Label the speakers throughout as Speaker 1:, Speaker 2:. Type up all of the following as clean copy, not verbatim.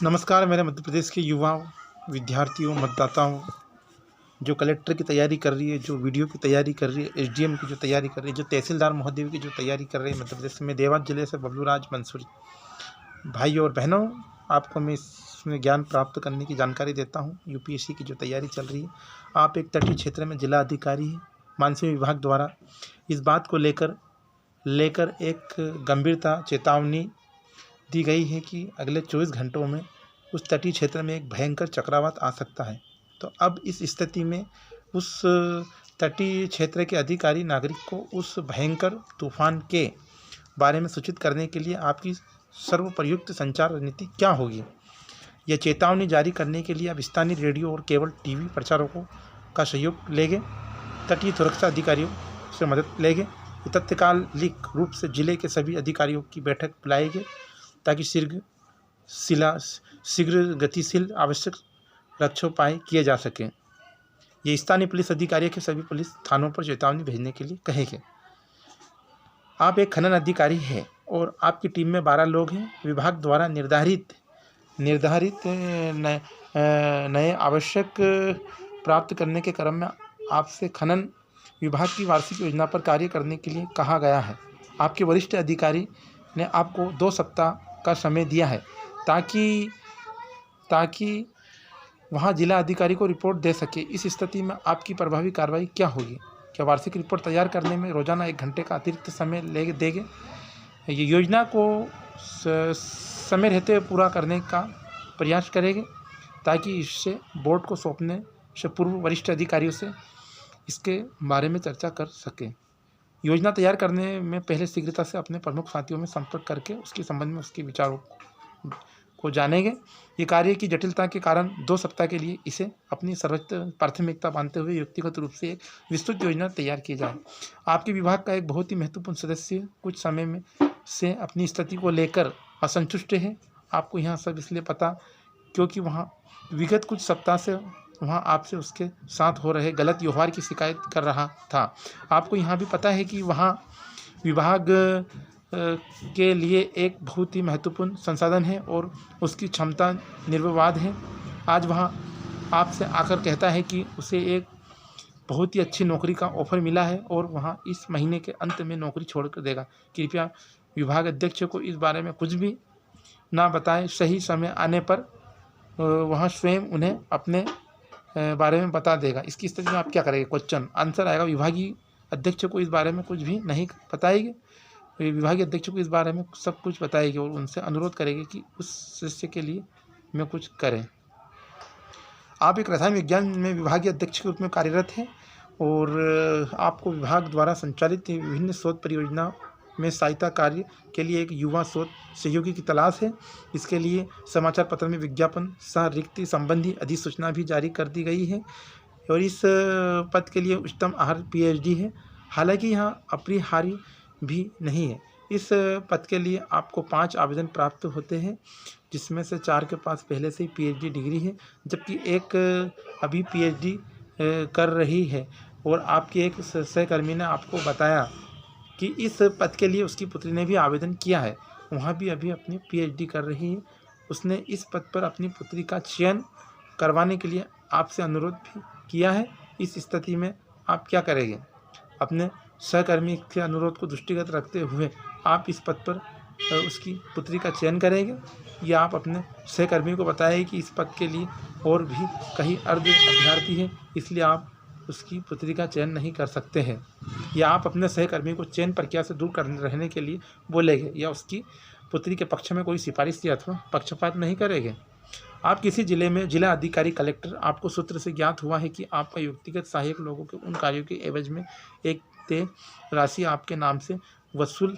Speaker 1: नमस्कार। मेरे मध्य प्रदेश के युवाओं, विद्यार्थियों, मतदाताओं, जो कलेक्टर की तैयारी कर रही है, जो वीडियो की तैयारी कर रही है, एसडीएम की जो तैयारी कर रही है, जो तहसीलदार महोदय की जो तैयारी कर रहे हैं मध्य प्रदेश में, देवास जिले से बबलू राज मंसूरी। भाई और बहनों, आपको मैं इसमें ज्ञान प्राप्त करने की जानकारी देता हूँ। यूपीएससी की जो तैयारी चल रही है, आप एक तटीय क्षेत्र में जिला अधिकारी हैं। मानसून विभाग द्वारा इस बात को लेकर एक गंभीरता चेतावनी दी गई है कि अगले 24 घंटों में उस तटीय क्षेत्र में एक भयंकर चक्रवात आ सकता है। तो अब इस स्थिति में उस तटीय क्षेत्र के अधिकारी नागरिक को उस भयंकर तूफान के बारे में सूचित करने के लिए आपकी सर्वप्रयुक्त संचार रणनीति क्या होगी। यह चेतावनी जारी करने के लिए अब स्थानीय रेडियो और केबल टीवी प्रचारकों का सहयोग लेंगे, तटीय सुरक्षा अधिकारियों से मदद लेंगे। तत्कालिक रूप से जिले के सभी अधिकारियों की बैठक बुलाएंगे ताकि शीघ्र गतिशील आवश्यक रक्षोपाय किए जा सकें। ये स्थानीय पुलिस अधिकारियों के सभी पुलिस थानों पर चेतावनी भेजने के लिए कहेंगे। आप एक खनन अधिकारी हैं और आपकी टीम में 12 लोग हैं। विभाग द्वारा निर्धारित नए आवश्यक प्राप्त करने के क्रम में आपसे खनन विभाग की वार्षिक योजना पर कार्य करने के लिए कहा गया है। आपके वरिष्ठ अधिकारी ने आपको 2 सप्ताह का समय दिया है ताकि वहां जिला अधिकारी को रिपोर्ट दे सके। इस स्थिति में आपकी प्रभावी कार्रवाई क्या होगी? क्या वार्षिक रिपोर्ट तैयार करने में रोजाना 1 घंटे का अतिरिक्त समय देंगे? ये योजना को समय रहते हुए पूरा करने का प्रयास करेंगे ताकि इससे बोर्ड को सौंपने से पूर्व वरिष्ठ अधिकारियों से इसके बारे में चर्चा कर सकें। योजना तैयार करने में पहले शीघ्रता से अपने प्रमुख साथियों में संपर्क करके उसके संबंध में उसके विचारों को जानेंगे। ये कार्य की जटिलता के कारण 2 सप्ताह के लिए इसे अपनी सर्वोच्च प्राथमिकता मानते हुए व्यक्तिगत रूप से एक विस्तृत योजना तैयार की जाए। आपके विभाग का एक बहुत ही महत्वपूर्ण सदस्य कुछ समय में से अपनी स्थिति को लेकर असंतुष्ट है। आपको यहाँ सब इसलिए पता क्योंकि वहाँ विगत कुछ सप्ताह से वहाँ आपसे उसके साथ हो रहे गलत व्यवहार की शिकायत कर रहा था। आपको यहाँ भी पता है कि वहाँ विभाग के लिए एक बहुत ही महत्वपूर्ण संसाधन है और उसकी क्षमता निर्विवाद है। आज वहाँ आपसे आकर कहता है कि उसे एक बहुत ही अच्छी नौकरी का ऑफर मिला है और वहाँ इस महीने के अंत में नौकरी छोड़ कर देगा। कृपया विभाग अध्यक्ष को इस बारे में कुछ भी ना बताएं। सही समय आने पर वहाँ स्वयं उन्हें अपने बारे में बता देगा। इसकी स्थिति में आप क्या करेंगे? क्वेश्चन आंसर आएगा, विभागीय अध्यक्ष को इस बारे में कुछ भी नहीं बताएंगे। विभागीय अध्यक्ष को इस बारे में सब कुछ बताएगी और उनसे अनुरोध करेंगे कि उस शिष्य के लिए मैं कुछ करें। आप एक रसायन विज्ञान में विभागीय अध्यक्ष के रूप में कार्यरत हैं और आपको विभाग द्वारा संचालित विभिन्न शोध परियोजना में सहायता कार्य के लिए एक युवा शोध सहयोगी की तलाश है। इसके लिए समाचार पत्र में विज्ञापन सह रिक्ति संबंधी अधिसूचना भी जारी कर दी गई है और इस पद के लिए उच्चतम आहार पीएचडी है। हालांकि यहाँ अपरिहार्य भी नहीं है। इस पद के लिए आपको 5 आवेदन प्राप्त होते हैं, जिसमें से 4 के पास पहले से ही पीएचडी डिग्री है, जबकि एक अभी पीएचडी कर रही है। और आपके एक सहकर्मी ने आपको बताया कि इस पद के लिए उसकी पुत्री ने भी आवेदन किया है, वहाँ भी अभी अपनी पीएचडी कर रही है। उसने इस पद पर अपनी पुत्री का चयन करवाने के लिए आपसे अनुरोध भी किया है। इस स्थिति में आप क्या करेंगे? अपने सहकर्मी के अनुरोध को दृष्टिगत रखते हुए आप इस पद पर उसकी पुत्री का चयन करेंगे या आप अपने सहकर्मी को बताएं कि इस पद के लिए और भी कई अर्ध अभ्यर्थी हैं, इसलिए आप उसकी पुत्री का चयन नहीं कर सकते हैं, या आप अपने सहकर्मी को चयन प्रक्रिया से दूर रहने के लिए बोलेंगे या उसकी पुत्री के पक्ष में कोई सिफारिश या अथवा पक्षपात नहीं करेंगे। आप किसी जिले में जिला अधिकारी कलेक्टर आपको सूत्र से ज्ञात हुआ है कि आपका व्यक्तिगत सहायक लोगों के उन कार्यों के एवज में एक तय राशि आपके नाम से वसूल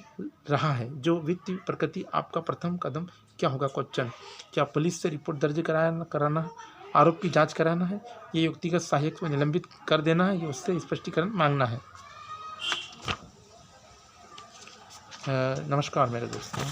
Speaker 1: रहा है। जो वित्तीय प्रकृति आपका प्रथम कदम क्या होगा? क्वेश्चन, क्या पुलिस से रिपोर्ट दर्ज कराना, आरोप की जांच कराना है, ये व्यक्तिगत सहायक को निलंबित कर देना है, या उससे स्पष्टीकरण मांगना है? नमस्कार मेरे दोस्तों।